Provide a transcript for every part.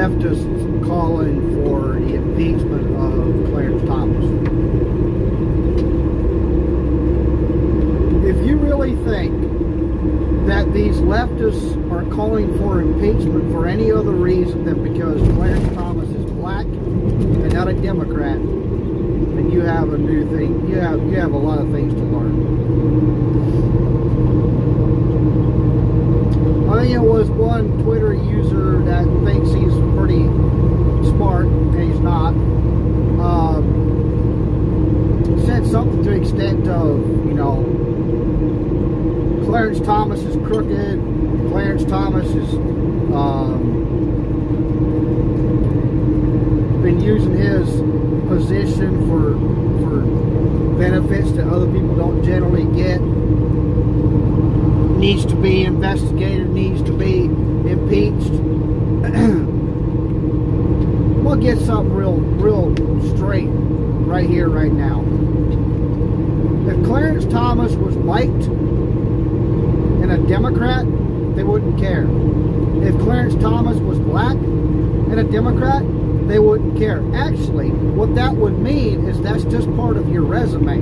leftists calling for the impeachment of Clarence Thomas. If you really think that these leftists are calling for impeachment for any other reason than because Clarence Thomas is black and not a Democrat, then you have a new thing. You have a lot of things to learn. I think it was one Twitter user that thinks he's pretty smart, and he's not. Said something to the extent of, Clarence Thomas is crooked. Clarence Thomas is been using his position for benefits that other people don't generally get. Needs to be investigated, needs to be impeached. We'll get something real straight right here, right now. If Clarence Thomas was white and a Democrat, they wouldn't care. If Clarence Thomas was black and a Democrat, they wouldn't care. Actually, what that would mean is that's just part of your resume.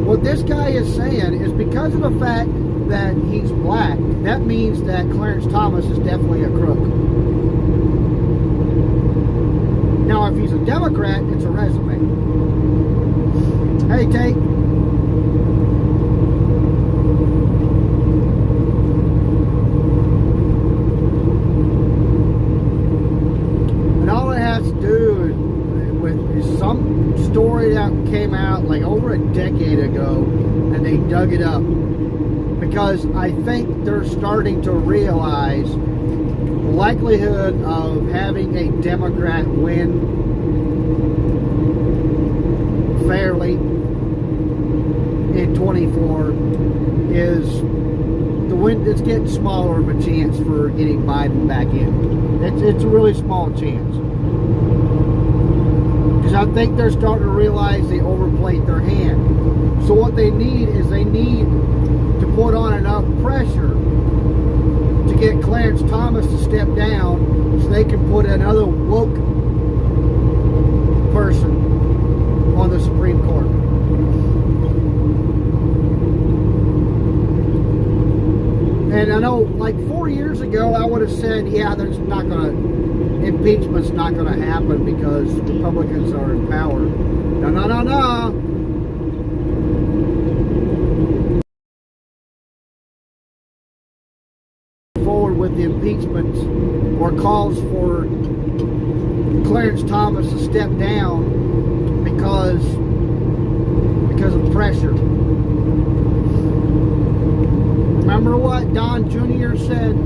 What this guy is saying is because of the fact that he's black, that means that Clarence Thomas is definitely a crook. Now, if he's a Democrat, it's a resume. Hey, Tate. And all it has to do is some story that came out like over a decade ago, and they dug it up because I think they're starting to realize the likelihood of having a Democrat win fairly in 24 is it's getting smaller of a chance for getting Biden back in. It's a really small chance. Because I think they're starting to realize they overplayed their hand. So what they need is to put on enough pressure to get Clarence Thomas to step down so they can put another woke person on the Supreme Court. And I know like 4 years ago I would have said, yeah, impeachment's not going to happen because Republicans are in power. No. Forward with the impeachment or calls for Clarence Thomas to step down because of pressure. Remember what Don Jr. said?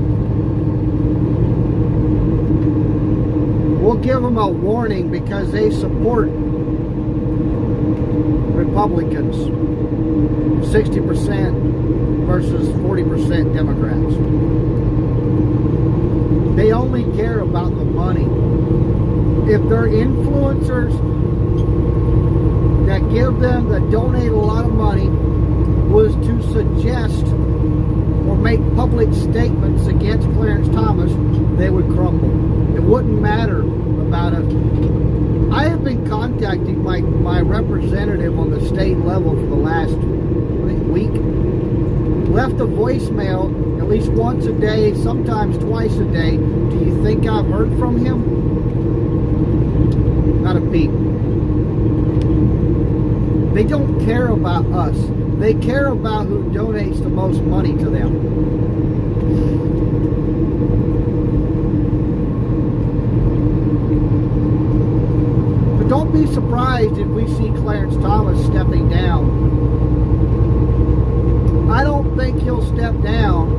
We'll give them a warning because they support Republicans. 60% versus 40% Democrats. They only care about the money. If they're influencers that donate a lot of money was to suggest or make public statements against Clarence Thomas, they would crumble. It wouldn't matter about it. I have been contacting my representative on the state level for the last week. Left a voicemail at least once a day, sometimes twice a day. Do you think I've heard from him? Not a peep. They don't care about us. They care about who donates the most money to them. But don't be surprised if we see Clarence Thomas stepping down. I don't think he'll step down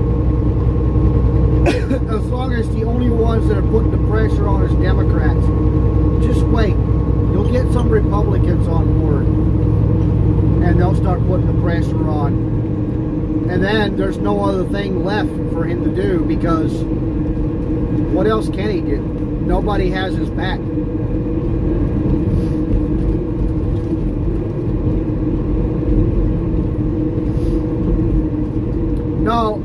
as long as the only ones that are putting the pressure on is Democrats. Just wait. You'll get some Republicans on board. And they'll start putting the pressure on. And then there's no other thing left for him to do because what else can he do? Nobody has his back. No,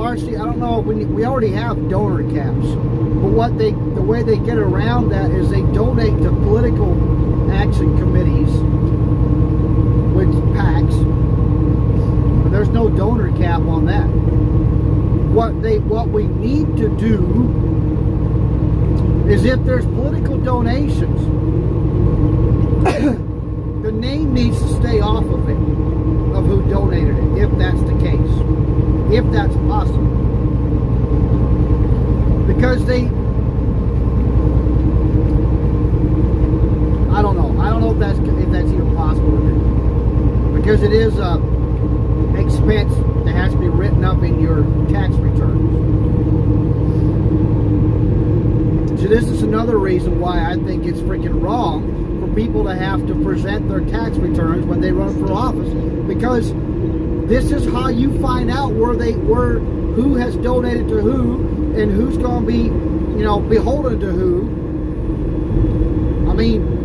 Larcy, I don't know, we already have donor caps, but the way they get around that is they donate to political action committees, which PACs, but there's no donor cap on that. What we need to do is, if there's political donations, the name needs to stay off of it, of who donated it, if that's the case, if that's possible. Because I don't know if that's even possible to do. Because it is a expense that has to be written up in your tax returns. So this is another reason why I think it's freaking wrong for people to have to present their tax returns when they run for office, because this is how you find out who has donated to who and who's going to be, beholden to who. I mean,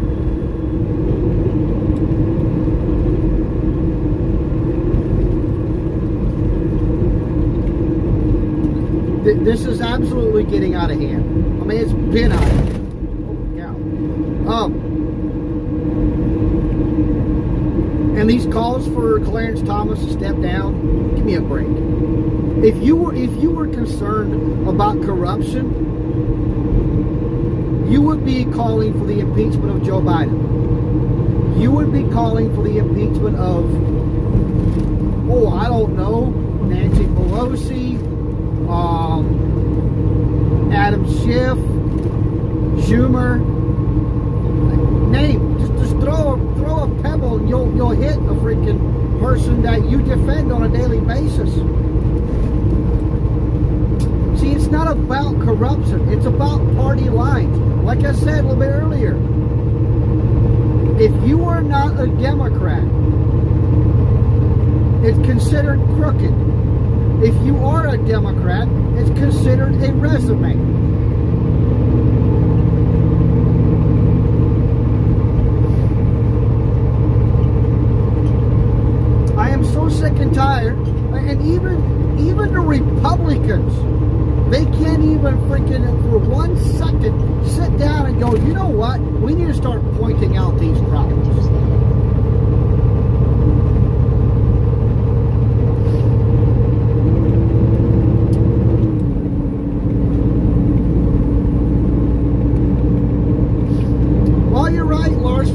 this is absolutely getting out of hand. I mean, it's been out of hand. Oh, cow. And these calls for Clarence Thomas to step down, give me a break. If you were concerned about corruption, you would be calling for the impeachment of Joe Biden. You would be calling for the impeachment of, I don't know, Nancy Pelosi, Adam Schiff, Schumer. Name. Just throw a pebble and you'll hit a freaking person that you defend on a daily basis. See, it's not about corruption. It's about party lines. Like I said a little bit earlier, if you are not a Democrat, it's considered crooked. If you are a Democrat, it's considered a resume. I am so sick and tired, and even the Republicans, they can't even freaking for 1 second sit down and go, you know what? We need to start pointing out these problems.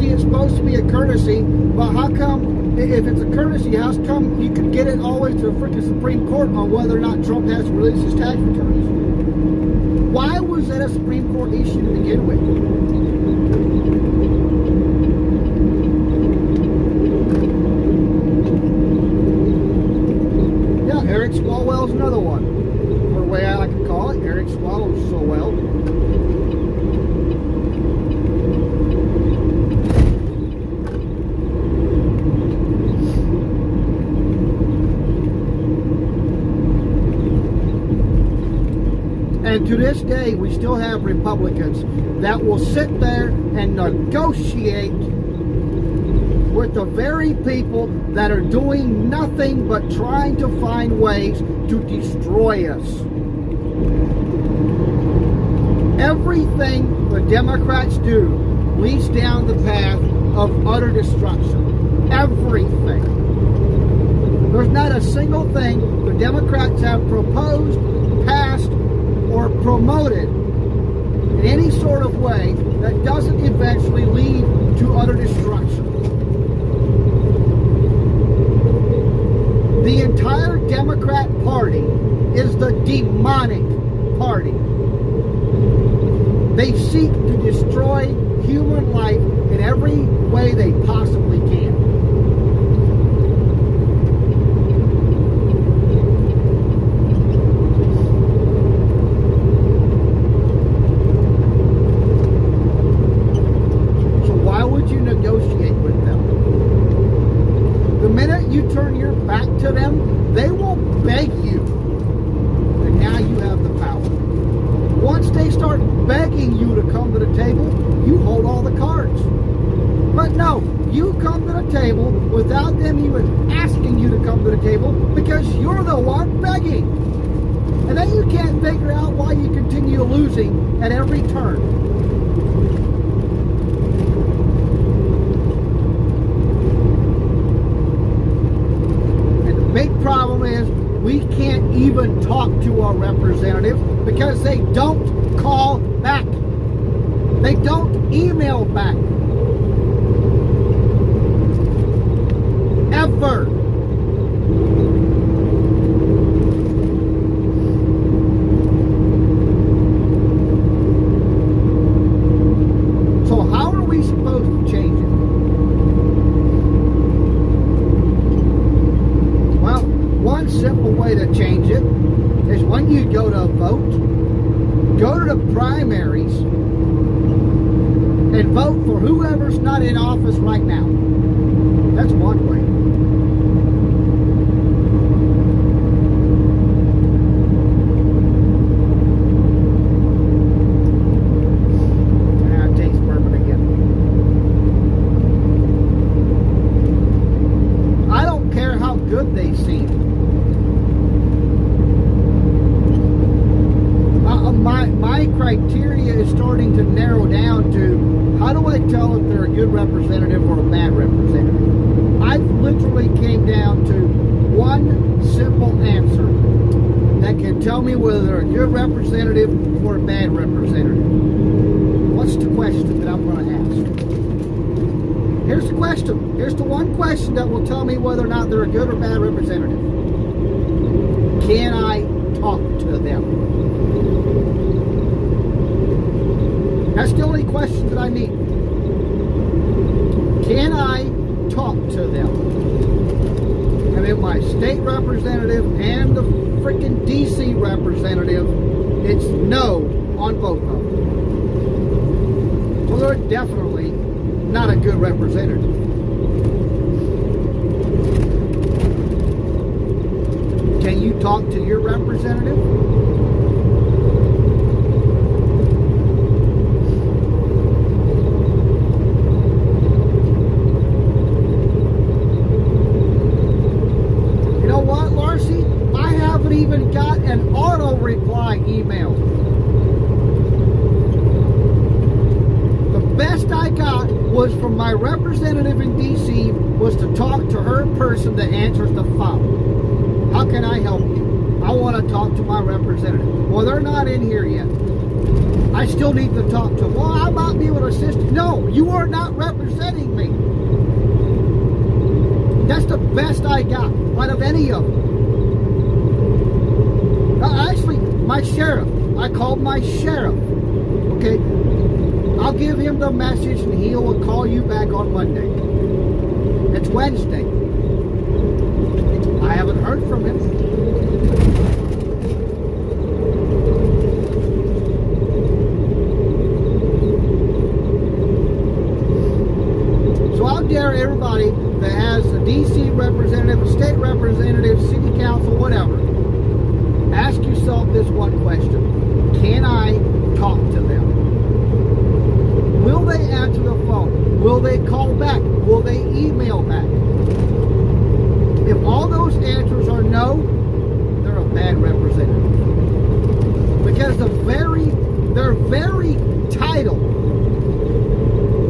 It's supposed to be a courtesy, but how come, if it's a courtesy, how come you could get it all the way to the freaking Supreme Court on whether or not Trump has to release his tax returns? Why was that a Supreme Court issue to begin with? Yeah, Eric Swalwell's another one. Or the way I like to call it, Eric Swallows so well. And to this day, we still have Republicans that will sit there and negotiate with the very people that are doing nothing but trying to find ways to destroy us. Everything the Democrats do leads down the path of utter destruction. Everything. There's not a single thing the Democrats have proposed, passed, or promoted in any sort of way that doesn't eventually lead to utter destruction. The entire Democrat Party is the demonic party. They seek to destroy human life in every way they possibly can. Negotiate with them. The minute you turn your back to them, they will beg you. And now you have the power. Once they start begging you to come to the table, you hold all the cards. But no, you come to the table without them even asking you to come to the table because you're the one begging. And then you can't figure out why you continue losing at every turn. And the big problem is we can't even talk to our representatives because they don't call back. They don't email back. Ever. So how are we supposed to change it? Well, one simple way to change it is when you go to vote, go to the primaries and vote for whoever's not in office right now. That's one way. I taste bourbon again. I don't care how good they seem. My criteria is starting to narrow down to how do I tell if they're a good representative or a bad representative? I literally came down to one simple answer that can tell me whether they're a good representative or a bad representative. What's the question that I'm going to ask? Here's the question. Here's the one question that will tell me whether or not they're a good or bad representative. Can I talk to them? That's the only question that I need. Can I talk to them? And if my state representative and the freaking DC representative, it's no on both of them. So they're definitely not a good representative. Can you talk to your representative? Even got an auto reply email. The best I got was from my representative in DC was to talk to her person that answers the phone. How can I help you? I want to talk to my representative. Well, they're not in here yet. I still need to talk to them. Well, I might be able to assist you. No, you are not representing me. That's the best I got out of any of them. Actually, my sheriff. I called my sheriff. Okay. I'll give him the message and he will call you back on Monday. It's Wednesday. I haven't heard from him. So I'll dare everybody that has a DC representative, a state representative, city council, whatever, ask yourself this one question. Can I talk to them? Will they answer the phone? Will they call back? Will they email back? If all those answers are no, they're a bad representative. Because their very title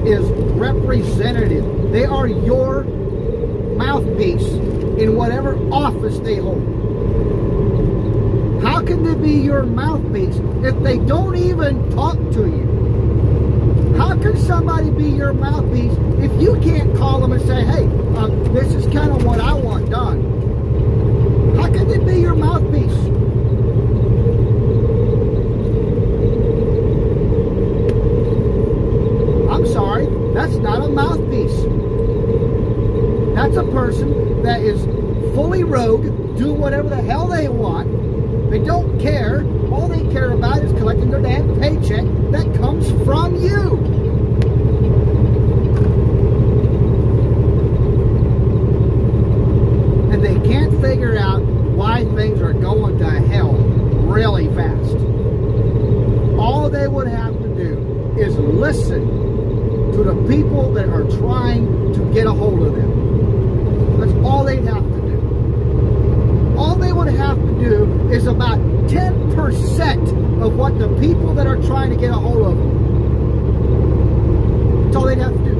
is representative. They are your mouthpiece in whatever office they hold. How can they be your mouthpiece if they don't even talk to you? How can somebody be your mouthpiece if you can't call them and say, hey, this is kind of what I want done? How can they be your mouthpiece? I'm sorry, that's not a mouthpiece. That's a person that is fully rogue, doing whatever the hell they want. They don't care. All they care about is collecting their damn paycheck that comes from you. And they can't figure out why things are going to hell really fast. All they would have to do is listen to the people that are trying to get a hold of them. That's all they'd have to do. All they would have to do is about 10% of what the people that are trying to get a hold of them. That's all they'd have to do.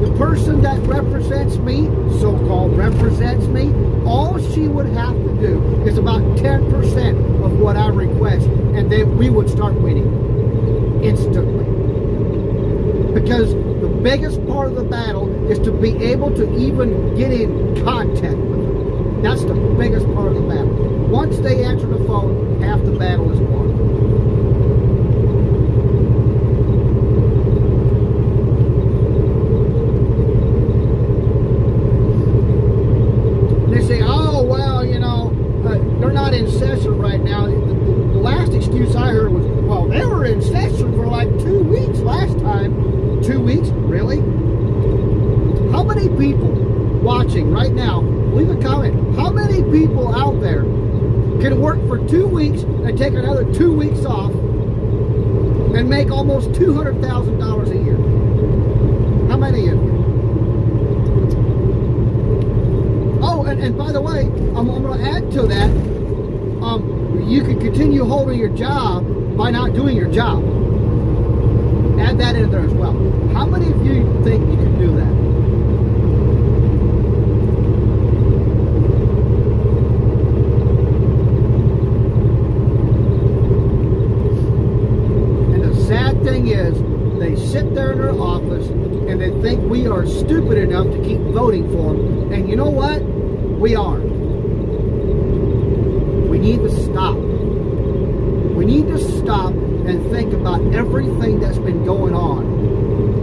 The person that represents me, so-called represents me, all she would have to do is about 10% of what I request, and then we would start winning instantly. Because the biggest part of the battle is to be able to even get in contact with them. That's the biggest part of the battle. Once they answer the phone, half the battle is won. They say, oh, well, they're not in session right now. The last excuse I heard was, well, they were in session for like 2 weeks last time. 2 weeks? Really? How many people watching right now, leave a comment, how many people out there can work for 2 weeks and take another 2 weeks off and make almost $200,000 a year? How many of you? Oh, and by the way, I'm going to add to that, you can continue holding your job by not doing your job. Add that in there as well. How many of you think you can do that? And the sad thing is, they sit there in their office and they think we are stupid enough to keep voting for them. And you know what? We aren't. We need to stop. We need to stop and think about everything that's been going on,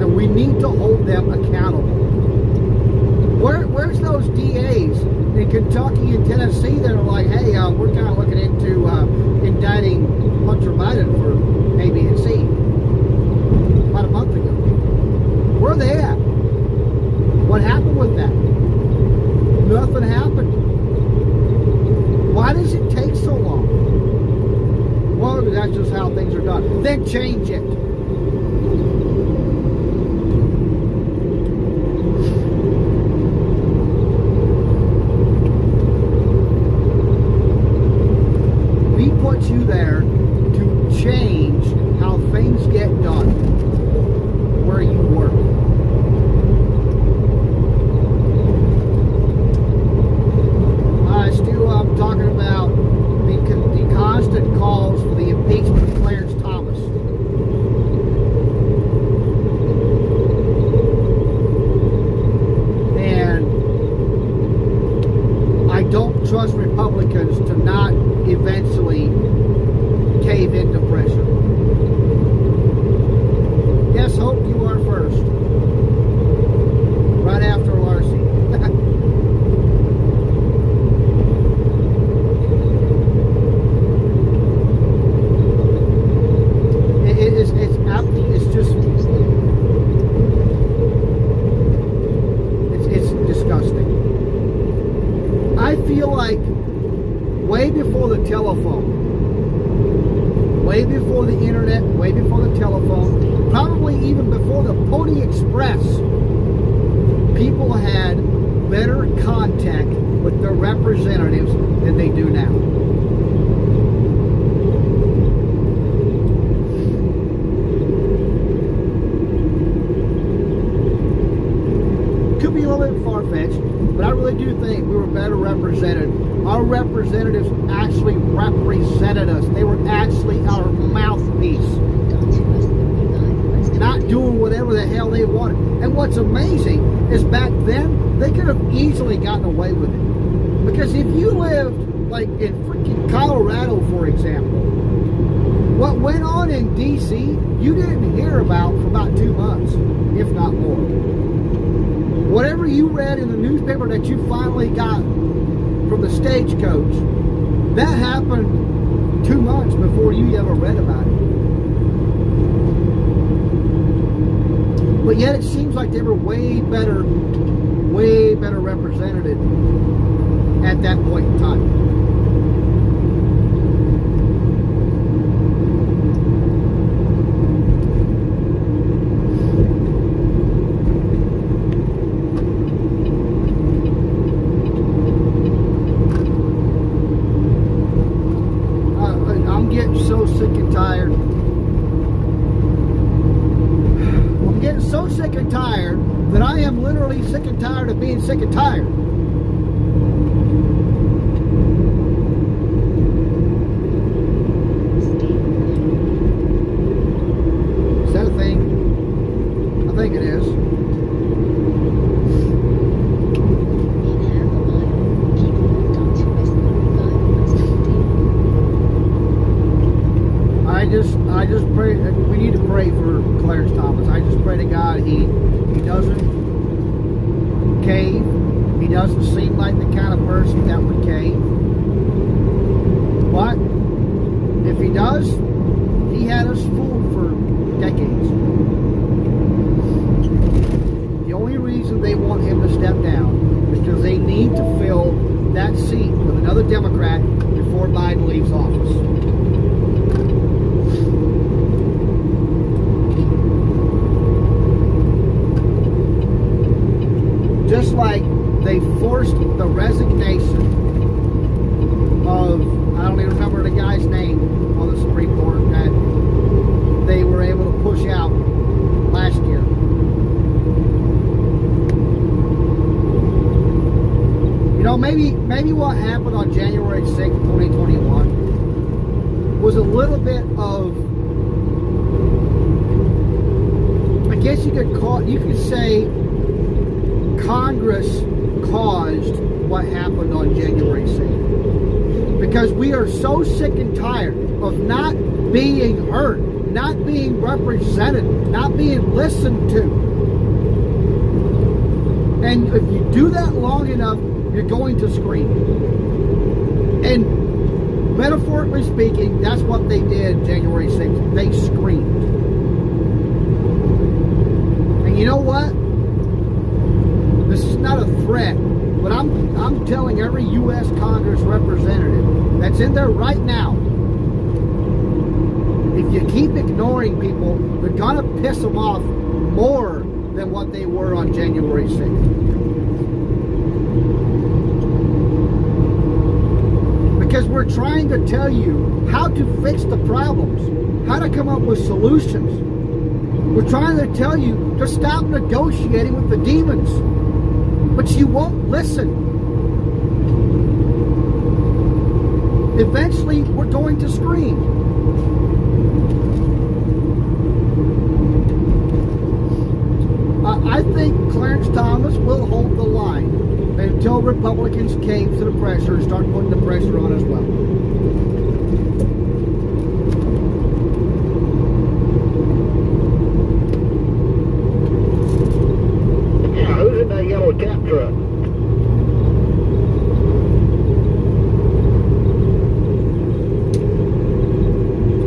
and we need to hold them accountable. Where's those DAs in Kentucky and Tennessee that are like, hey, we're kind of looking into indicting Hunter Biden for A, B, and C about a month ago? Where are they at? What happened with that? Nothing happened. Why does it take so long? Well, that's just how things are done. Then change it. We put you there to change how things get done where you work. I'm talking about the constant calls for the impeachment of Clarence Thomas. And I don't trust Republicans to not eventually cave into pressure. Yes, Hope, you are first. Right after Larcy. It's disgusting. I feel like way before the telephone, way before the internet, way before the telephone, probably even before the Pony Express, people had better contact with their representatives than they do now. Could be a little bit far-fetched, but I really do think we were better represented. Our representatives actually represented us. They were actually our mouthpiece, not doing whatever the hell they wanted. And what's amazing is back then, they could have easily gotten away with it. Because if you lived, like, in freaking Colorado, for example, what went on in D.C., you didn't hear about for about 2 months, if not more. Whatever you read in the newspaper that you finally got from the stagecoach, that happened 2 months before you ever read about it. But yet it seems like they were way better represented at that point in time. that I am literally sick and tired of being sick and tired. Is that a thing? I think it is. I just pray. We need to pray for Clarence Thomas. I just pray to God he doesn't cave. He doesn't seem like the kind of person that would cave. But if he does, he had us fooled for decades. The only reason they want him to step down is because they need to fill that seat with another Democrat before Biden leaves office. Just like they forced the resignation of, I don't even remember the guy's name on the Supreme Court that they were able to push out last year. You know, maybe what happened on January 6th, 2021 was a little bit of, I guess you could say Congress caused what happened on January 6th. Because we are so sick and tired of not being heard, not being represented, not being listened to. And if you do that long enough, you're going to scream. And metaphorically speaking, that's what they did January 6th. They screamed. And you know what? This is not a threat, but I'm telling every U.S. Congress representative that's in there right now, if you keep ignoring people, they're gonna piss them off more than what they were on January 6th. Because we're trying to tell you how to fix the problems, how to come up with solutions. We're trying to tell you to stop negotiating with the demons. But you won't listen. Eventually, we're going to scream. I think Clarence Thomas will hold the line until Republicans cave to the pressure and start putting the pressure on as well. Yellow cat truck.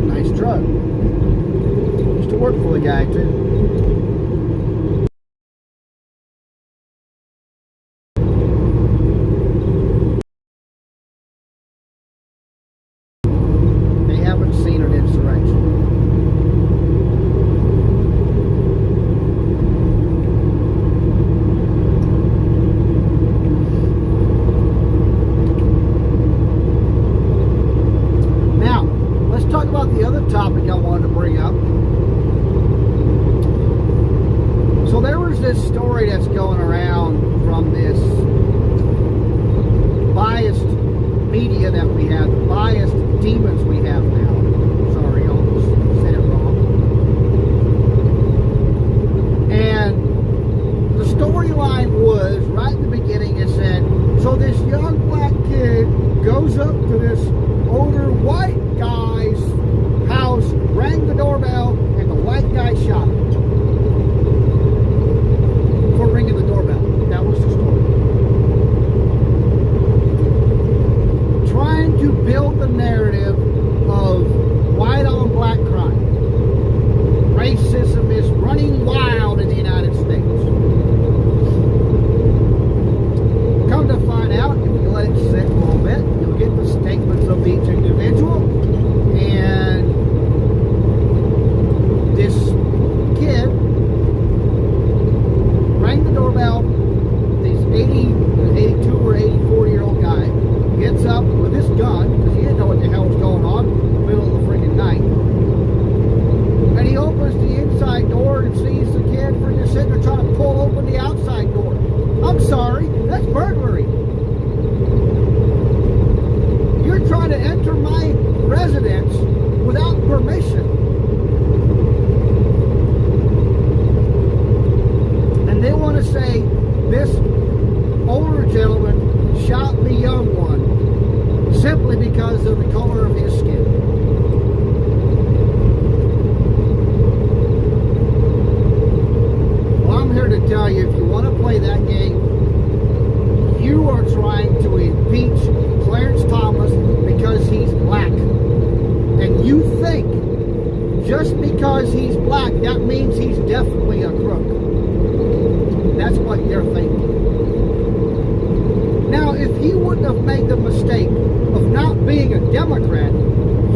Nice truck. Used to work for the guy too. They haven't seen an insurrection. The other topic I wanted to bring up. So there was this story that's going around from this biased media that we have, biased demons we have now. Sorry, I almost said it wrong. And the storyline was, right in the beginning, it said, so this young black kid goes up to this older white guy's house, rang the doorbell, and the white guy shot him for ringing the doorbell. That was the story. Trying to build the narrative of white on black crime. Racism is running wild in the United States. Come to find out, if you let it sit a little bit, you'll get the statements of each individual. And this kid rang the doorbell. This 82 or 84-year-old guy gets up with his gun, because he didn't know what the hell was going on in the middle of the freaking night. And he opens the inside door and sees the just because he's black, that means he's definitely a crook. That's what they're thinking. Now, if he wouldn't have made the mistake of not being a Democrat,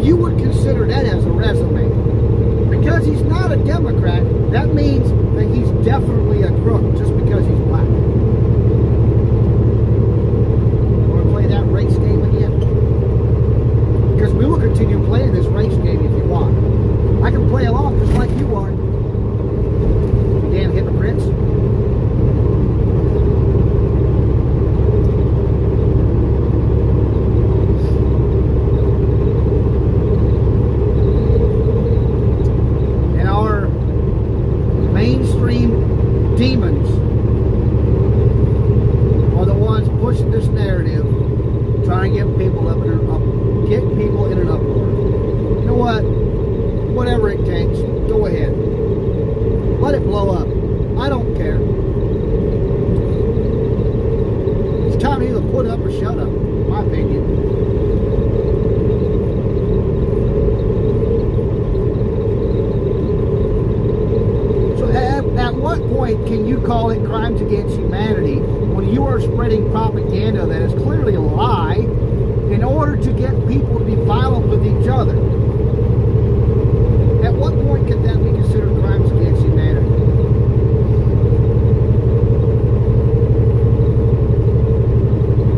you would consider that as a resume. Because he's not a Democrat, that means that he's definitely a crook just because he's black. Want to play that race game again? Because we will continue playing this race game if you want. I can play along just like you are. You damn hypocrites. And our mainstream demons are the ones pushing this narrative, trying to get people get people in an uproar. You know what? Whatever it takes, go ahead. Let it blow up. I don't care. It's time to either put up or shut up, in my opinion. So at what point can you call it crimes against humanity when you are spreading propaganda that is clearly a lie in order to get people to be violent with each other? At what point can that be considered crimes against humanity?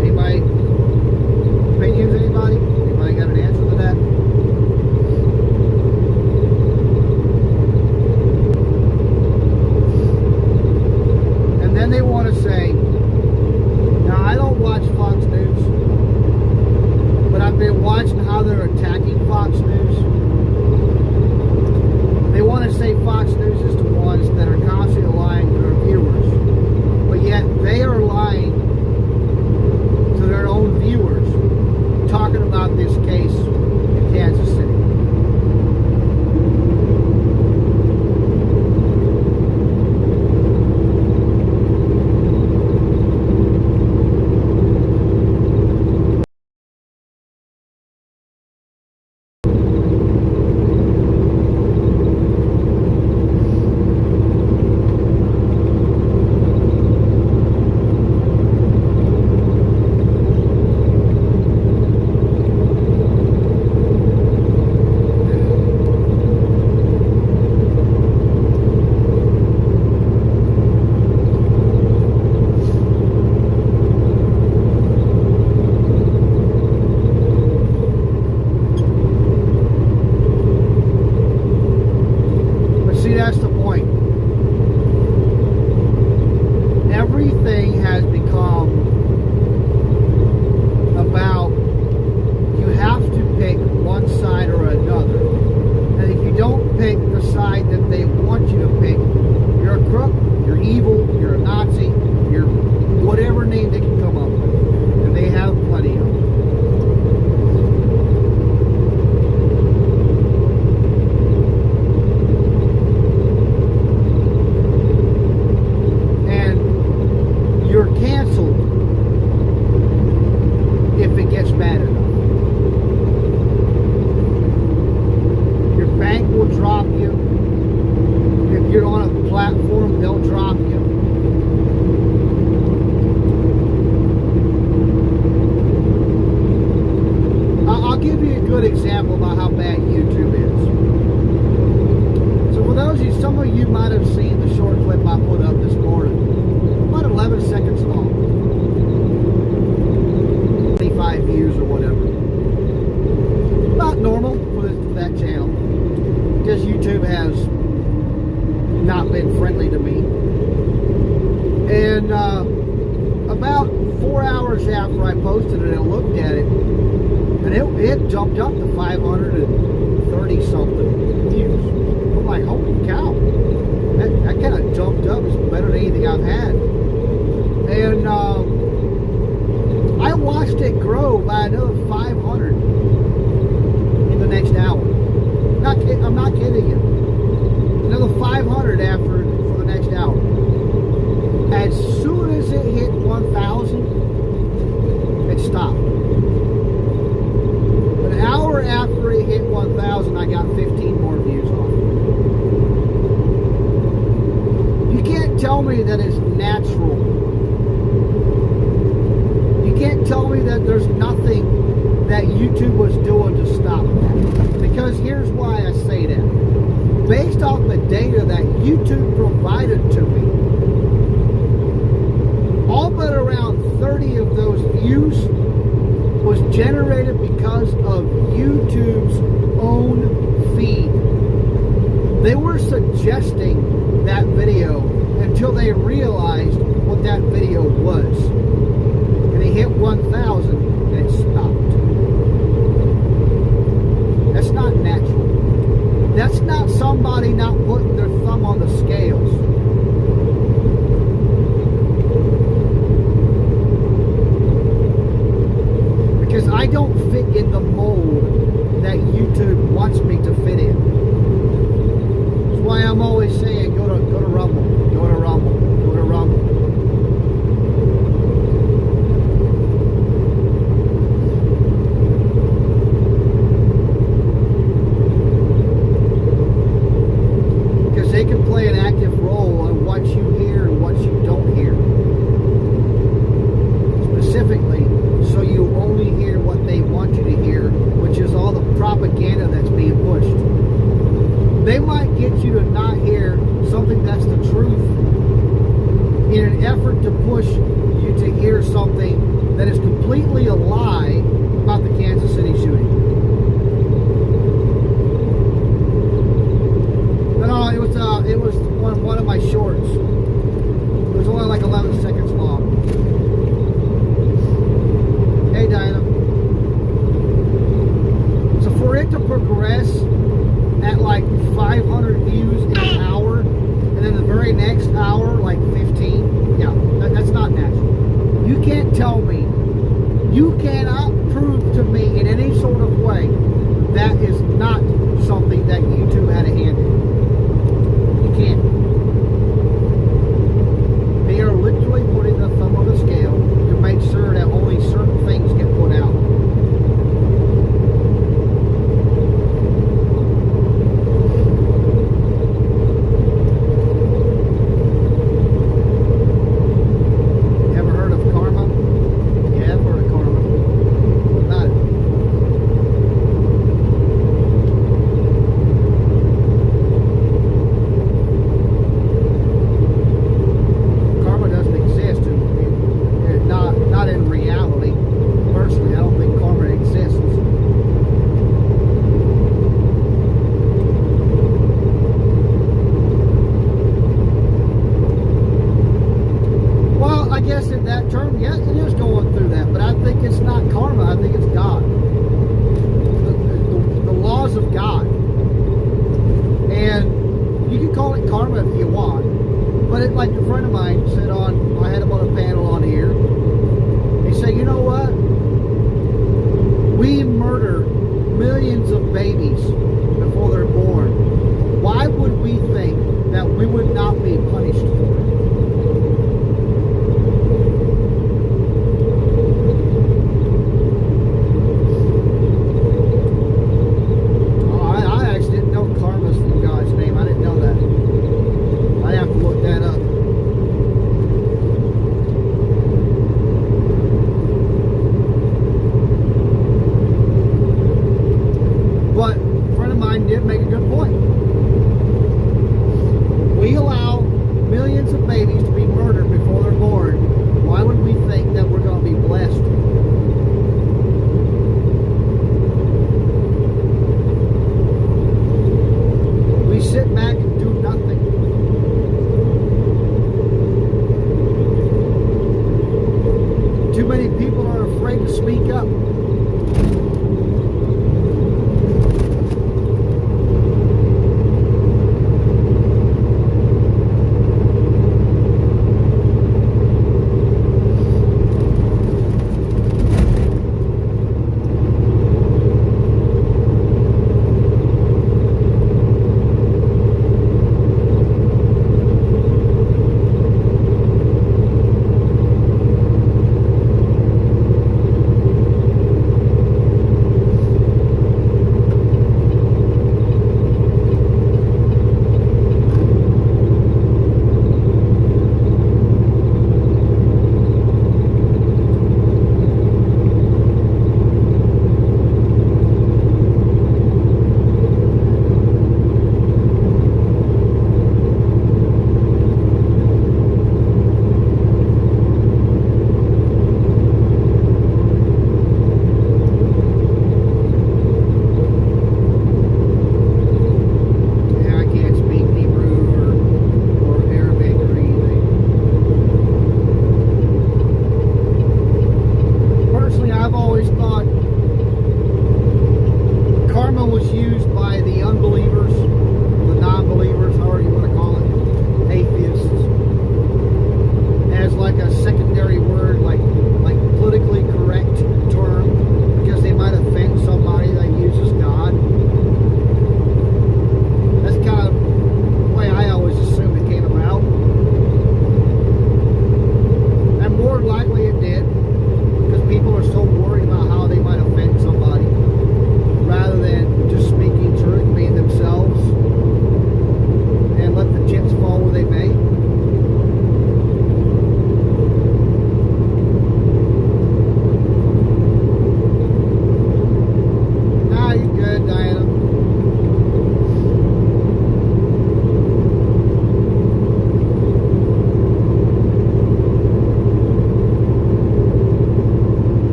Anybody? Opinions, anybody? Anybody got an answer to that? And then they want to say, now I don't watch Fox News, but I've been watching how they're attacking Fox News. They want to say Fox News is the ones that are constantly lying to their viewers, but yet they are lying to their own viewers, talking about this case in Kansas City. That's the point. Everything has become about you have to pick one side or another. And if you don't pick the side that they want you to pick, you're a crook, you're evil, you're a Nazi, you're whatever name they can come up with. And they have plenty of them. You're canceled if it gets bad enough. Your bank will drop you. If you're on a platform, they'll drop you. I'll give you a good example about how bad YouTube is. So for those of you, some of you might have seen the short clip I put up this morning. About 11 seconds long. 25 views or whatever. About normal for that channel. Because YouTube has not been friendly to me. And about 4 hours after I posted it, I looked at it. And it jumped up to 530 something views. I'm like, holy cow. That kind of jumped up. It's better than anything I've had. And I watched it grow by another 500 in the next hour. I'm not kidding you. Another 500 for the next hour. As soon as it hit 1,000, it stopped. An hour after it hit 1,000, I got 15 more views on it. me that is natural. You can't tell me that there's nothing that YouTube was doing to stop that. Because here's why I say that. Based off the data that YouTube provided to me, all but around 30 of those views was generated because of YouTube's own feed. They were suggesting that video until they realized what that video was. And it hit 1,000 and it stopped. That's not natural. That's not somebody not putting their thumb on the scales. Because I don't fit in the mold that YouTube wants me to fit in. That's why I'm always saying go to Rumble, go to Rumble, go to Rumble. Because they can play an active role on what you hear and what you don't hear. Specifically, so you only hear what they want you to hear, which is all the propaganda that's being pushed. They might get you to not hear something that's the truth in an effort to push you to hear something that is completely a lie about the Kansas City shooting. No, it was one of my shorts. It was only like 11 seconds long. Hey, Diana. So for it to progress at like 500 views in an hour, and then the very next hour, like 15, yeah, that's not natural. You can't tell me, you cannot prove to me in any sort of way that is not something that YouTube had a hand in. You can't. They are literally putting the thumb on the scale to make sure that only certain things get put out. Ever heard of karma? Yeah, I've heard of karma. Not karma doesn't exist, not in reality. Personally, I don't think karma exists. Well, I guess in that term, yes, it is going through that, but I think it's not karma. I think it's God. The laws of God. And you can call it karma if you want, but it, like a friend of mine said I had him on a panel on here. He said, you know what? We murder millions of babies before they're born. Why would we think that we would not be punished for it? Oh, I actually didn't know karma's from God's name. I didn't know that. I'd have to look that up. But a friend of mine did make a good point. We allow millions of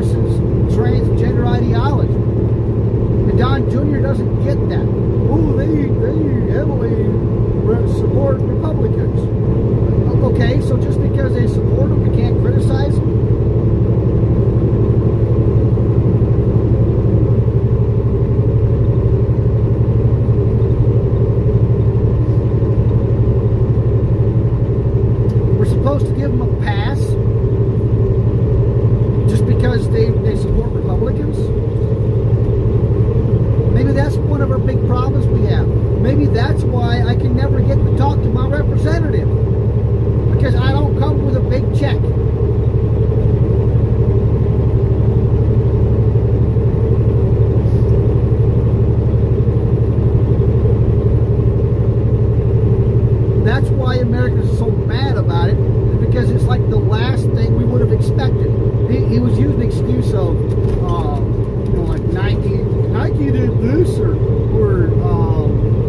endorses transgender ideology. And Don Jr. doesn't get that. Oh, they heavily support Republicans. Okay, so just because they support them, we can't criticize them? We're supposed to give them a pass just because they support Republicans? Maybe that's one of our big problems we have. Maybe that's why I can never get to talk to my representative. Because I don't come with a big check. That's why Americans are so mad about it, because it's like the last thing we would have expected. He was using the excuse of, like Nike did this, or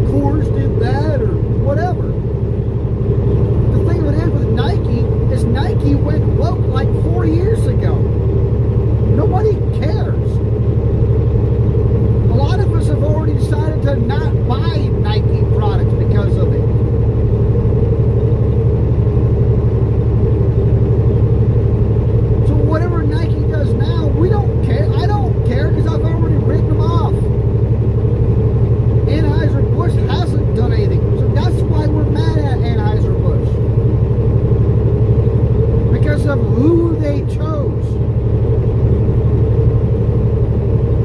Coors did that, or whatever. The thing of it is with Nike is Nike went woke like 4 years ago. Nobody cares. A lot of us have already decided to not buy Nike products because of it. So whatever Nike does now, we don't care. I don't care because I've already written them off. Anheuser-Busch hasn't done anything. So that's why we're mad at Anheuser-Busch. Because of who they chose.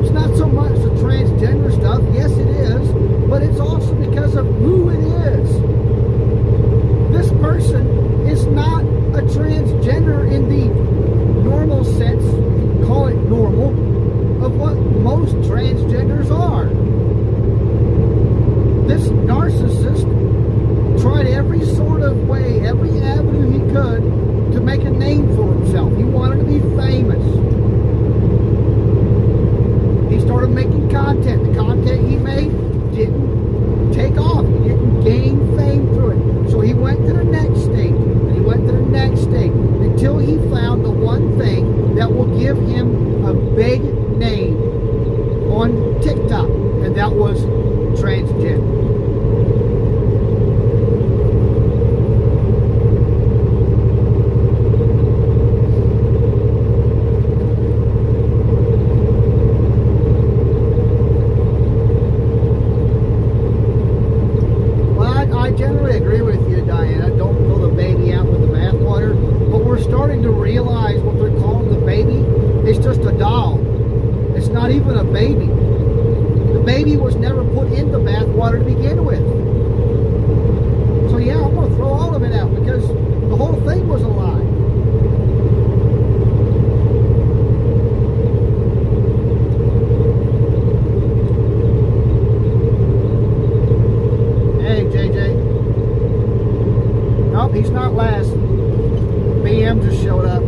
It's not so much the transgender stuff. Yes, it is. But it's also because of who it is. This person is not a transgender in the normal sense, call it normal, of what most transgenders are. This narcissist tried every sort of way, every avenue he could to make a name for himself. He wanted to be famous. He started making content. The content he made didn't take off. He didn't gain fame through it. So he went to the next stage, and he went to the next stage, until he found the one thing that will give him a big name on TikTok, and that was transgender. I generally agree with you, Diana. Don't throw the baby out with the bathwater. But we're starting to realize what they're calling the baby is just a doll. It's not even a baby. The baby was never put in the bathwater to begin with. So yeah, I'm going to throw all of it out because the whole thing was a lie. Nope, he's not last. BM just showed up.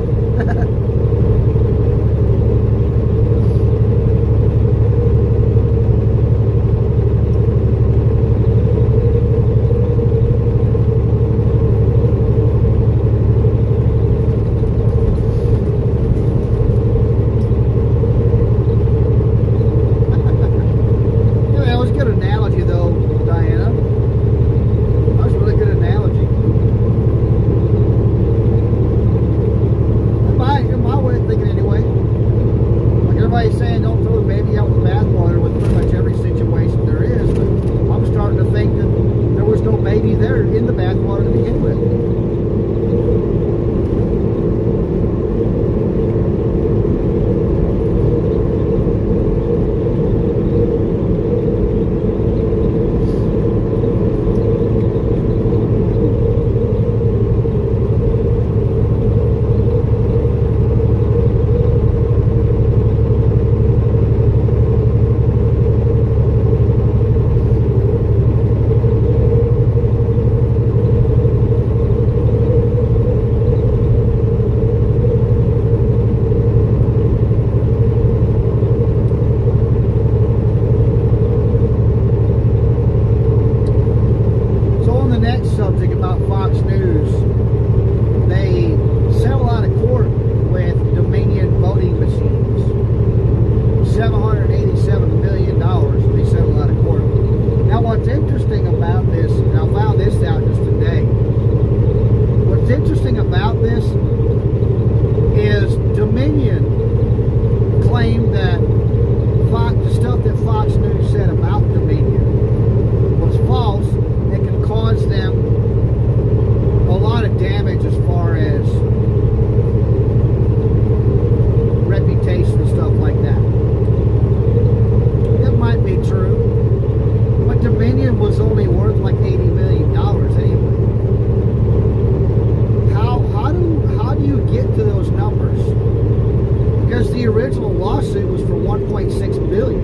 the original lawsuit was for $1.6 billion.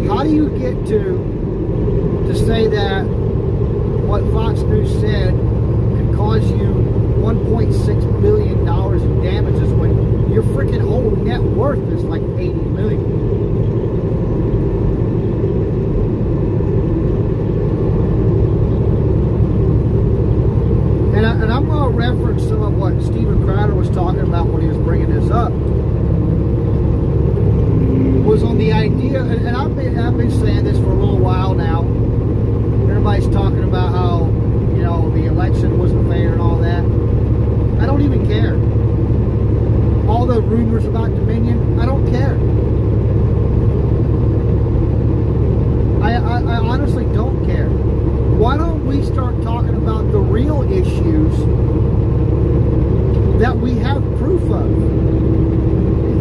How do you get to say that what Fox News said could cause you $1.6 billion in damages when your freaking whole net worth is like $80 million? And I'm going to reference some of what Steven Crowder was talking about when he was bringing this up. Was on the idea, and I've been saying this for a little while now. Everybody's talking about how, you know, the election wasn't fair and all that. I don't even care. All the rumors about Dominion, I don't care. I honestly don't care. Why don't we start talking about the real issues that we have proof of?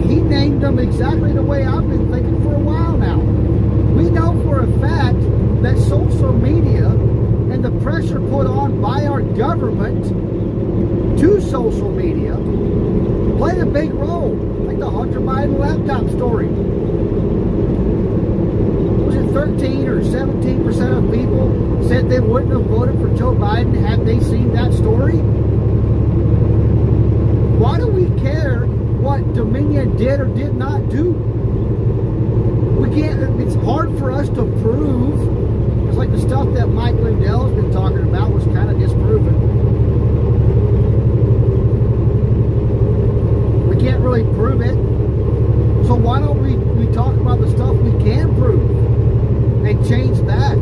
He named them exactly the way I've been thinking for a while now. We know for a fact that social media and the pressure put on by our government to social media played a big role. Like the Hunter Biden laptop story. Was it 13 or 17% of people said they wouldn't have voted for Joe Biden had they seen that story? Why do we care what Dominion did or did not do? We can't, it's hard for us to prove. It's like the stuff that Mike Lindell has been talking about was kind of disproven. We can't really prove it. So why don't we talk about the stuff we can prove and change that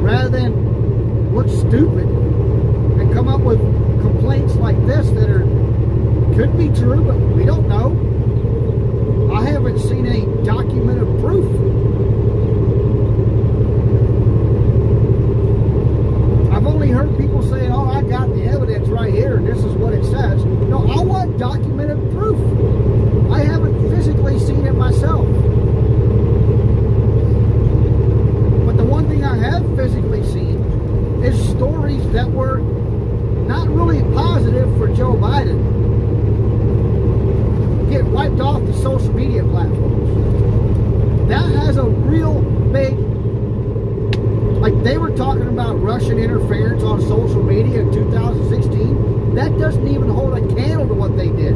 rather than look stupid and come up with complaints like this that could be true, but we don't know. I haven't seen any documented proof. I've only heard people saying, oh, I got the evidence right here, and this is what it says. No, I want documented proof. I haven't physically seen it myself. But the one thing I have physically seen is stories that were not really positive for Joe Biden get wiped off the social media platforms. That has a real big, like they were talking about Russian interference on social media in 2016. That doesn't even hold a candle to what they did.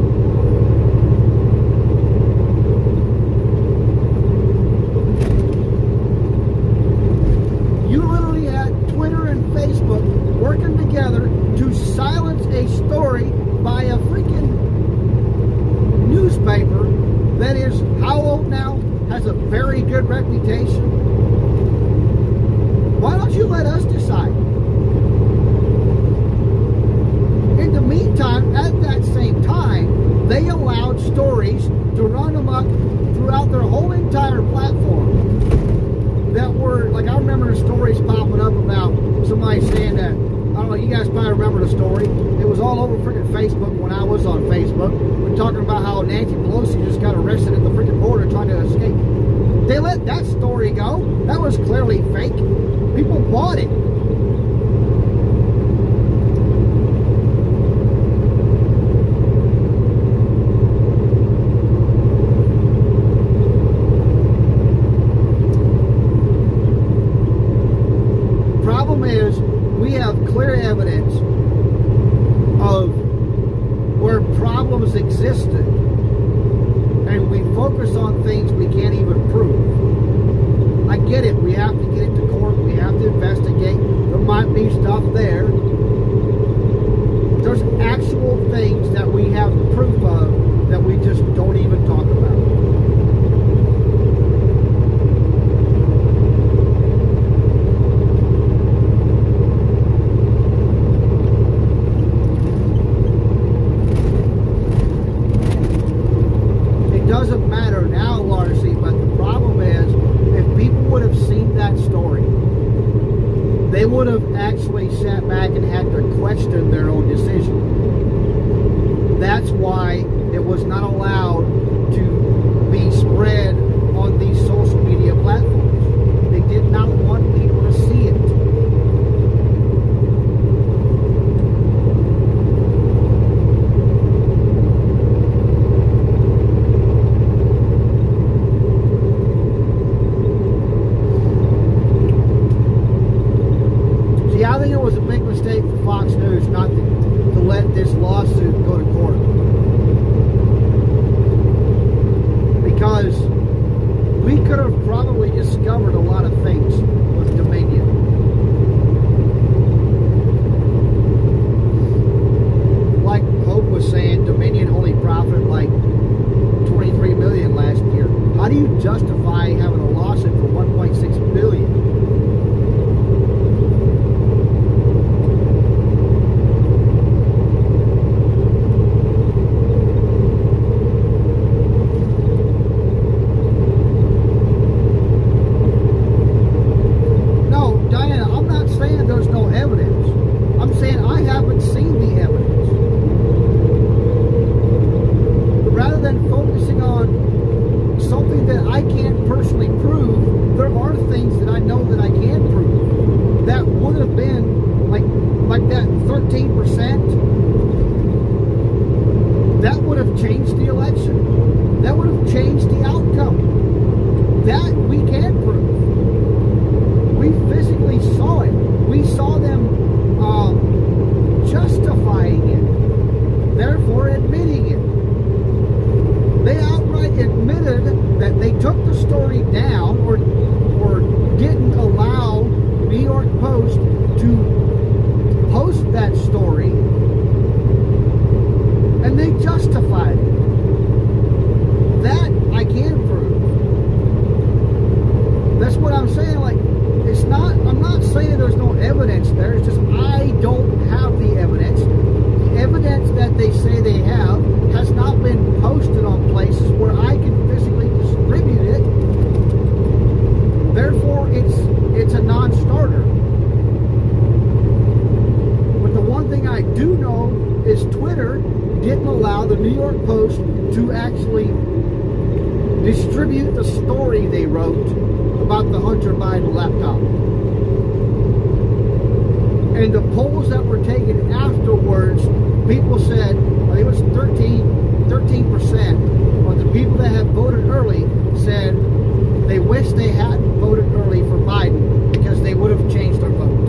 You literally had Twitter and Facebook working together to silence a story by a freaking newspaper that is how old now, has a very good reputation. Why don't you let us decide? In the meantime, at that same time, they allowed stories to run amok throughout their whole entire platform that were, like, I remember the stories popping up about somebody saying that, I don't know, you guys probably remember the story. It was all over freaking Facebook when I was on Facebook. We're talking about how Nancy Pelosi just got arrested at the freaking border trying to escape. They let that story go. That was clearly fake. People bought it. Problem is, we have clear evidence of where problems existed, and we focus on things we can't even prove. I get it. We have to get it to court. We have to investigate. There might be stuff there. There's actual things that we have proof of that we just don't even talk about. Doesn't matter now, largely, but the problem is, if people would have seen that story, they would have actually sat back and had to question their own decision. That's why it was not allowed to be spread on these social media platforms. They did not want people to see it. justify having a lawsuit for $1.6 billion. Distribute the story they wrote about the Hunter Biden laptop. And the polls that were taken afterwards, people said, well, it was 13% of the people that had voted early said they wish they hadn't voted early for Biden because they would have changed their vote.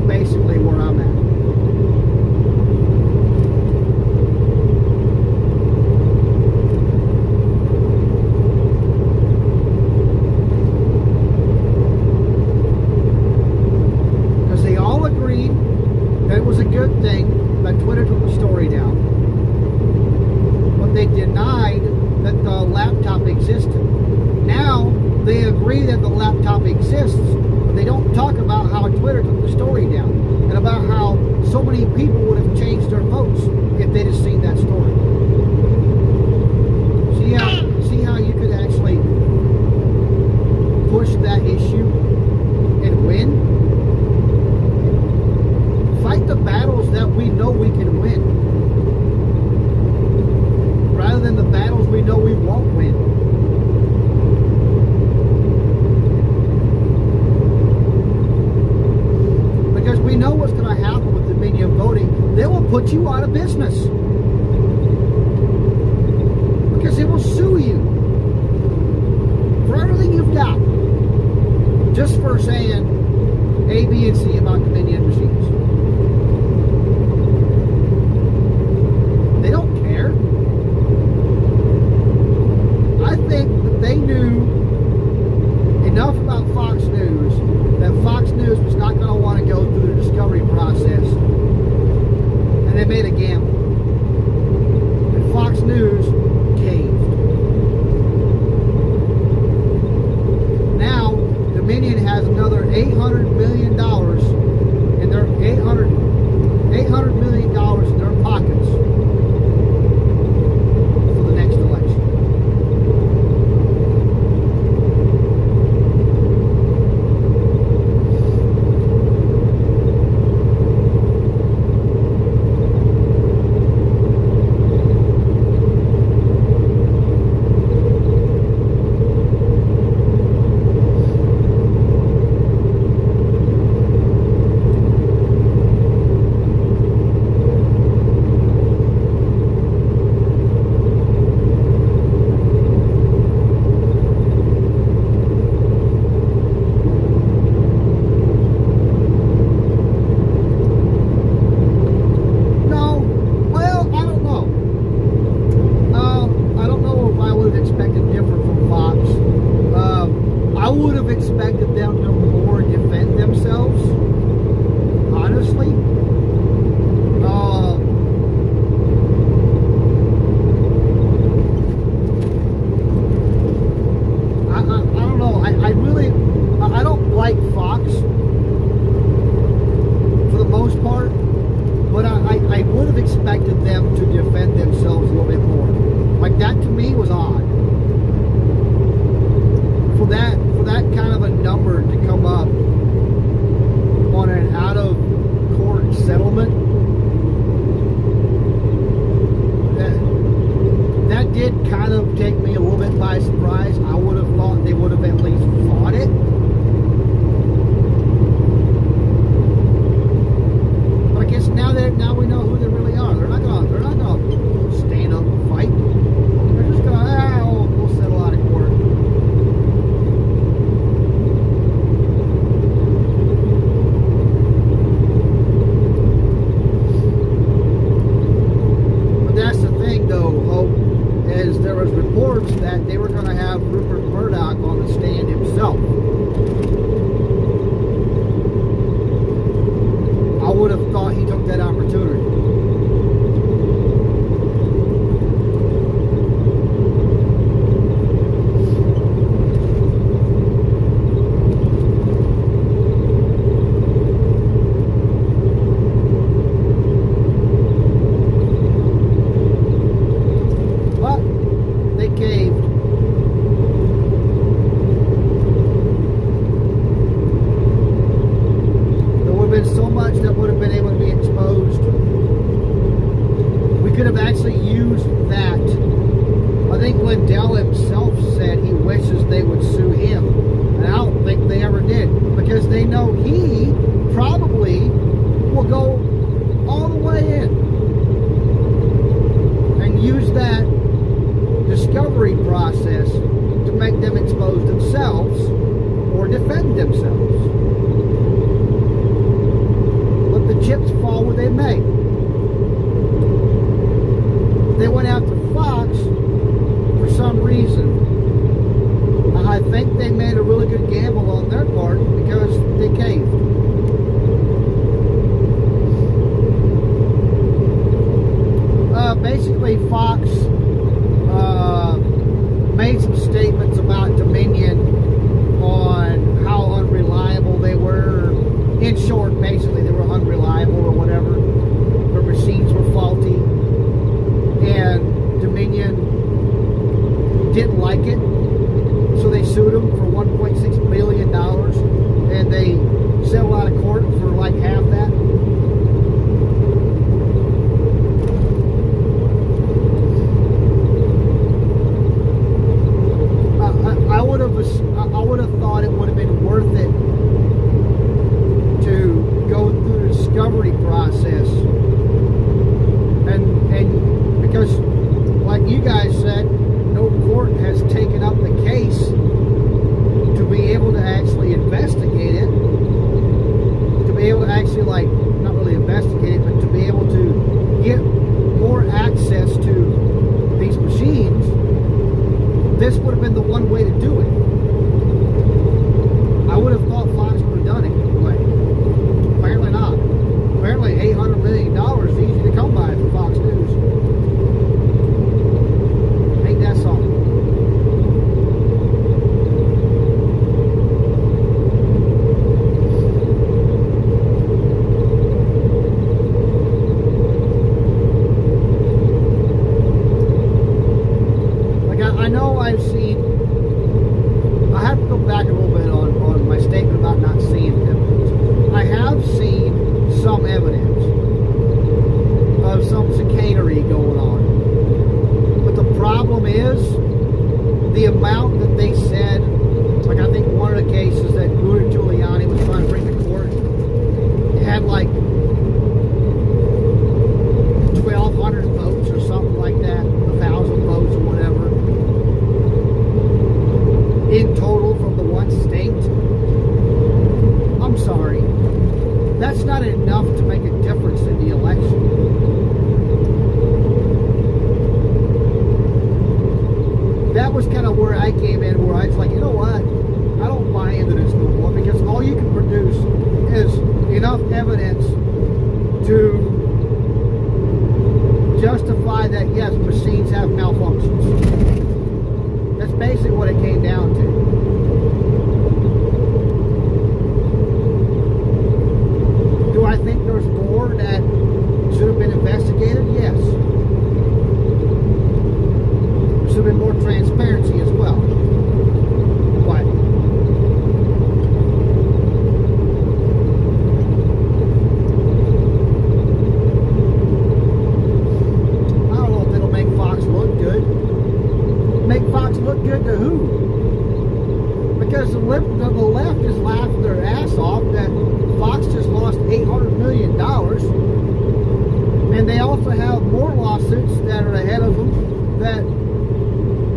Basically exists. But they don't talk about how Twitter took the story down and about how so many people would have changed their votes if they'd have seen that story. See how you could actually push that issue and win? Fight the battles that we know we can win, rather than the battles we know we won't win. Because we know what's going to happen with Dominion voting. They will put you out of business. Because they will sue you for everything you've got, just for saying A, B, and C about Dominion machines. They don't care. I think that they knew enough about Fox News that Fox News was not going to want to go through the discovery process, and they made a gamble. And Fox News caved. Now, Dominion has another $800 million in their $800 million in their pockets for the next election. They went after Fox for some reason. I think they made a really good gamble on their part because they caved. Basically, Fox made some statements about Dominion on how unreal In short, basically, they were unreliable or whatever. Their machines were faulty. And Dominion didn't like it. So they sued them for $1.6 billion. And they settled out of court for like half that. I would have thought it would have been worth it to go through the discovery process, and because, like you guys said, no court has taken up the case to be able to actually investigate it, to be able to actually, like, not really investigate it, but to be able to get more access to these machines. This would have been the one way to do it. I would have thought Fox would have done it, but apparently not. Apparently $800 million is easy to come by for Fox News. Ain't that something? Like, I know I've seen, I have to go back a little bit on my statement about not seeing evidence. I have seen some evidence of some chicanery going on. But the problem is the amount that they said, like I think one of the cases that Rudy Giuliani was trying to bring to court, it had like 1,200 votes or something like that, 1,000 votes or whatever, in total from the one state. I'm sorry. That's not enough to make a difference in the election. That was kind of where I came in, where I was like, you know what? I don't buy into this no more, because all you can produce is enough evidence to justify that, yes, machines have malfunctions. That's basically what it came down to. Do I think there's more that should have been investigated? Yes. There should have been more transparency as well. But I don't know if it'll make Fox look good. Make Fox look good to who? Because the left is laughing their ass off that Fox just lost $800 million, and they also have more lawsuits that are ahead of them that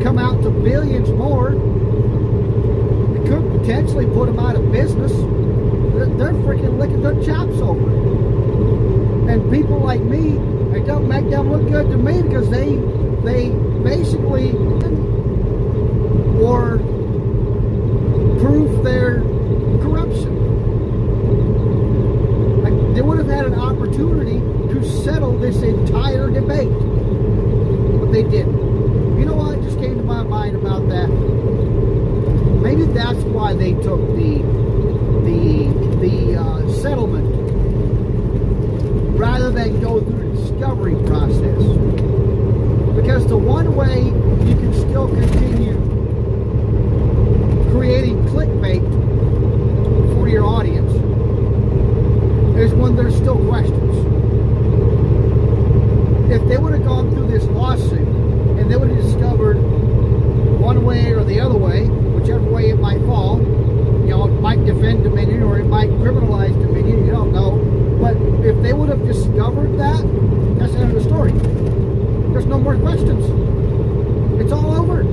come out to billions more. It could potentially put them out of business. They're freaking licking their chops over it. And people like me, it don't make them look good to me, because they basically or prove their corruption. Like, they would have had an opportunity to settle this entire debate, but they didn't. You know what just came to my mind about that? Maybe that's why they took the settlement rather than go through the discovery process. Because the one way you can still continue creating clickbait for your audience is when there's still questions. If they would have gone through this lawsuit and they would have discovered one way or the other way, whichever way it might fall, you know, it might defend Dominion or it might criminalize Dominion, you don't know. But if they would have discovered that, that's the end of the story. There's no more questions. It's all over.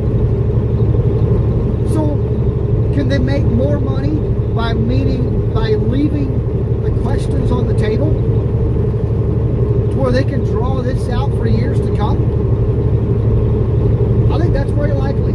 So, can they make more money by leaving the questions on the table to where they can draw this out for years to come? I think that's very likely.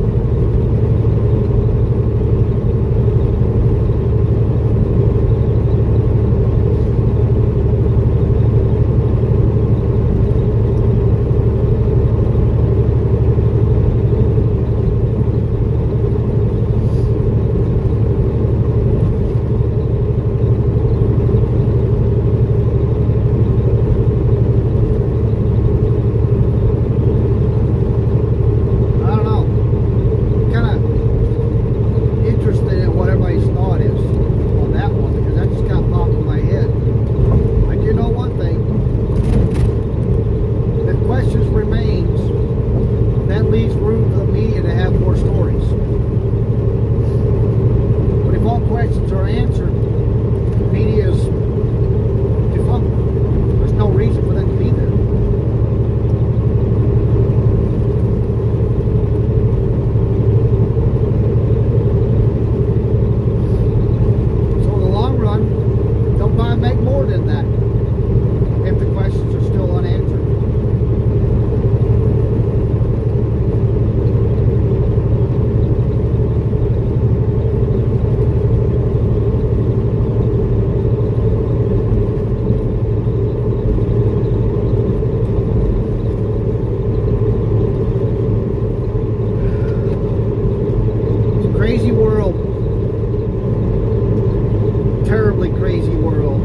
terribly crazy world.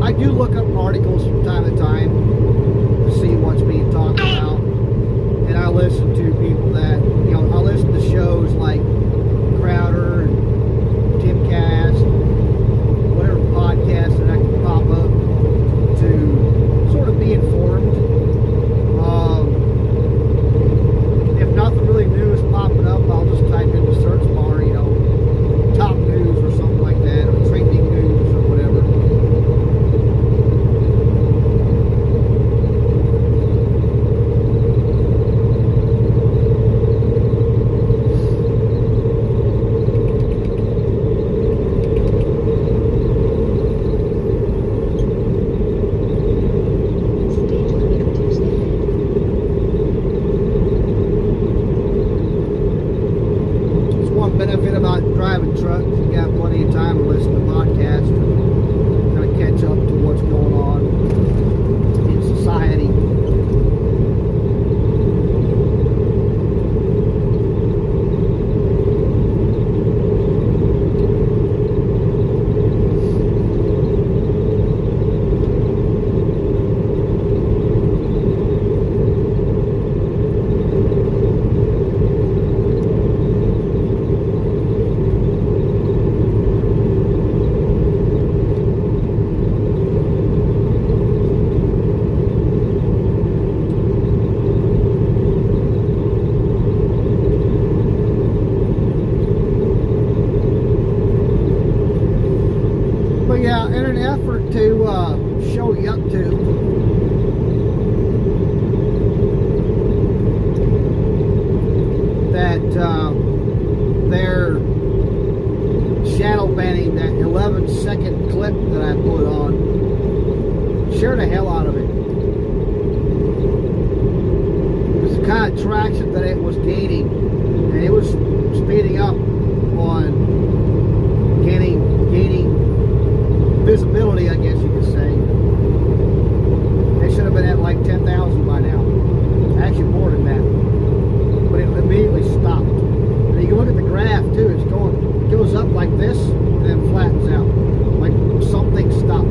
I do look up articles from time to time to see what's being talked about, and I listen to people that, I listen to shows like Crowder and Tim Cass, whatever podcast that I can pop up to sort of be informed. If nothing really new is popping up, I'll just type in the search bar, top news or something like that, or trending news or whatever. Benefit about driving trucks, you got plenty of time to listen to podcasts and kind of catch up to what's going on in society. Yeah, in an effort to show YouTube that they're shadow banning that 11-second clip that I put on, share the hell out of it. It was the kind of traction that it was gaining, and it was speeding up on gaining visibility, I guess you could say. They should have been at like 10,000 by now. Actually more than that. But it immediately stopped. And you can look at the graph too. It goes up like this and then flattens out. Like something stopped.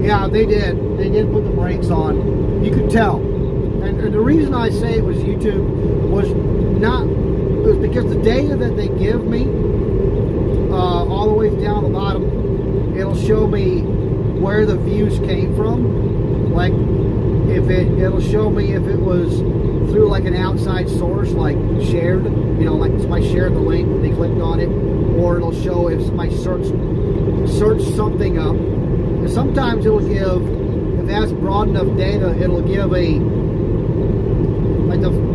Yeah, they did. They did put the brakes on. You could tell. And the reason I say it was YouTube was because the data that they give me, all the way down the bottom, it'll show me where the views came from. Like, it'll show me if it was through like an outside source, like shared, like somebody shared the link and they clicked on it, or it'll show if somebody searched something up. And sometimes it'll give, if it has broad enough data, it'll give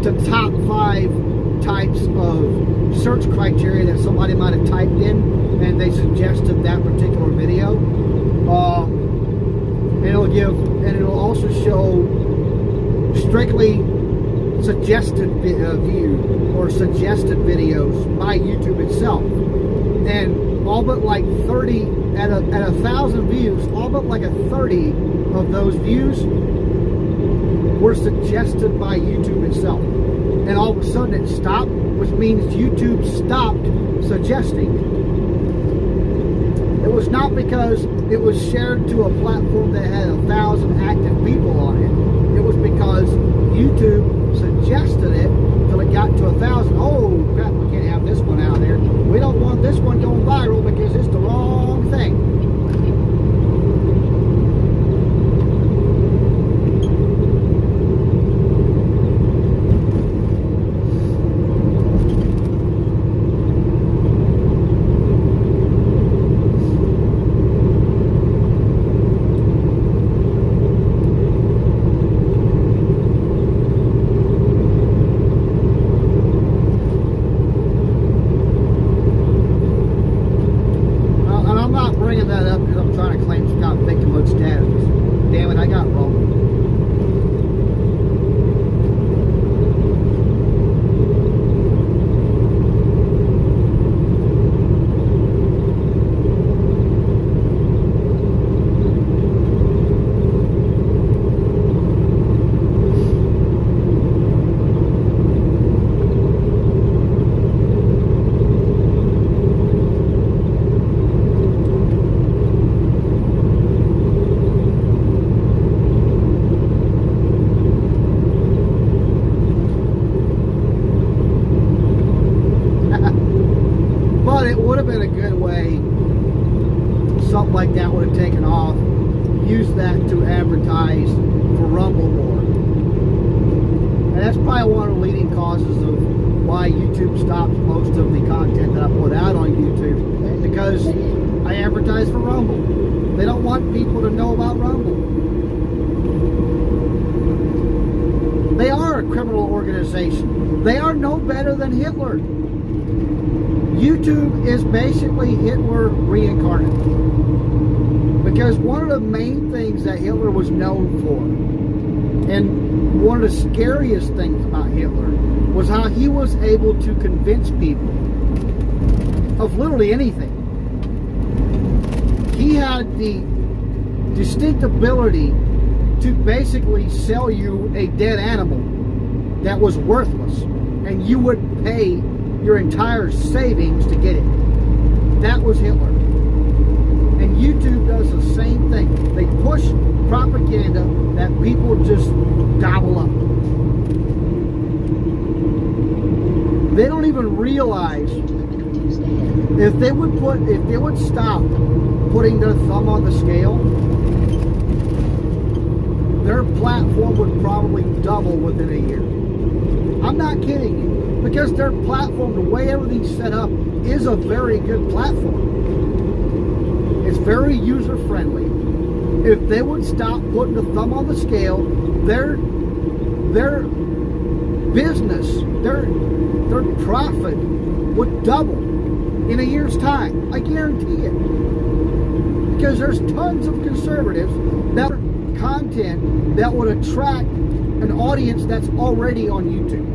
the top 5 types of search criteria that somebody might have typed in, and they suggested that particular video. And it'll also show strictly suggested view or suggested videos by YouTube itself. And all but like 30 at a 1,000 views, all but like a 30 of those views were suggested by YouTube itself. And all of a sudden it stopped, which means YouTube stopped suggesting. It was not because it was shared to a platform that had 1,000 active people on it. It was because YouTube suggested it till it got to 1,000. Oh crap, we can't have this one out there. We don't want this one going viral because it's the wrong thing. have been a good way. Something like that would have taken off. Use that to advertise for Rumble more. And that's probably one of the leading causes of why YouTube stopped most of the content that I put out on YouTube, because I advertise for Rumble. They don't want people to know about Rumble. They are a criminal organization. They are no better than Hitler. YouTube is basically Hitler reincarnate. Because one of the main things that Hitler was known for, and one of the scariest things about Hitler, was how he was able to convince people of literally anything. He had the distinct ability to basically sell you a dead animal that was worthless, and you would pay your entire savings to get it. That was Hitler. And YouTube does the same thing. They push propaganda that people just gobble up. They don't even realize if they would stop putting their thumb on the scale, their platform would probably double within a year. I'm not kidding you, because their platform, the way everything's set up, is a very good platform. It's very user-friendly. If they would stop putting the thumb on the scale, their business, their profit would double in a year's time. I guarantee it. Because there's tons of conservatives that are content that would attract an audience that's already on YouTube.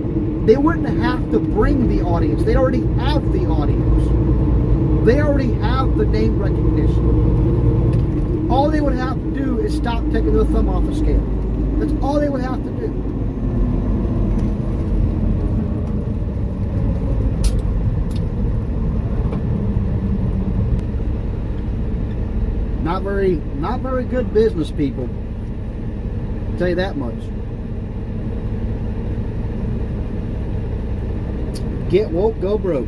They wouldn't have to bring the audience. They already have the audience. They already have the name recognition. All they would have to do is stop taking their thumb off the scale. That's all they would have to do. Not very good business people. I'll tell you that much. Get woke, go broke.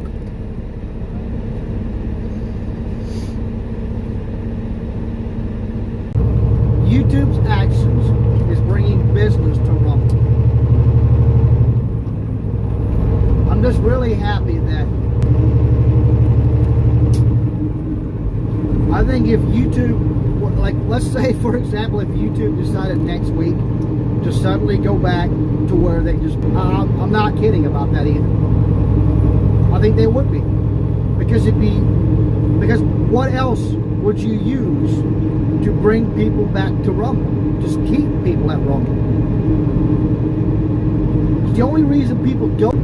YouTube's actions is bringing business to Rumble. I'm just really happy that I think if YouTube, like, let's say for example, if YouTube decided next week to suddenly go back to where they just, I'm not kidding about that either. I think they would be, because because what else would you use to bring people back to Rumble? Just keep people at Rumble. The only reason people don't.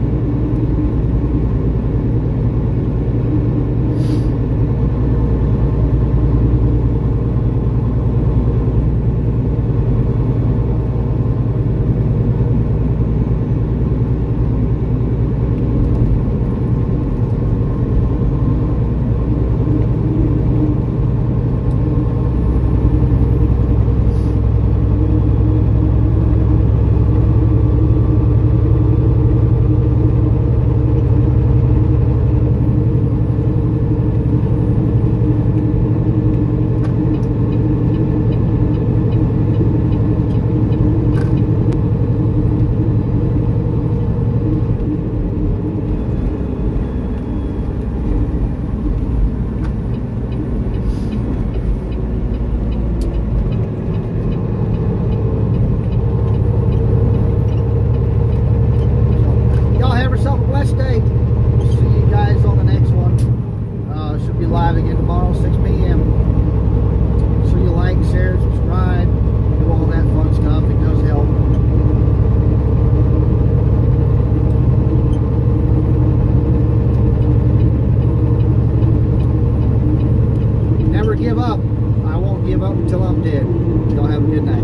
Give up. I won't give up until I'm dead. Y'all have a good night.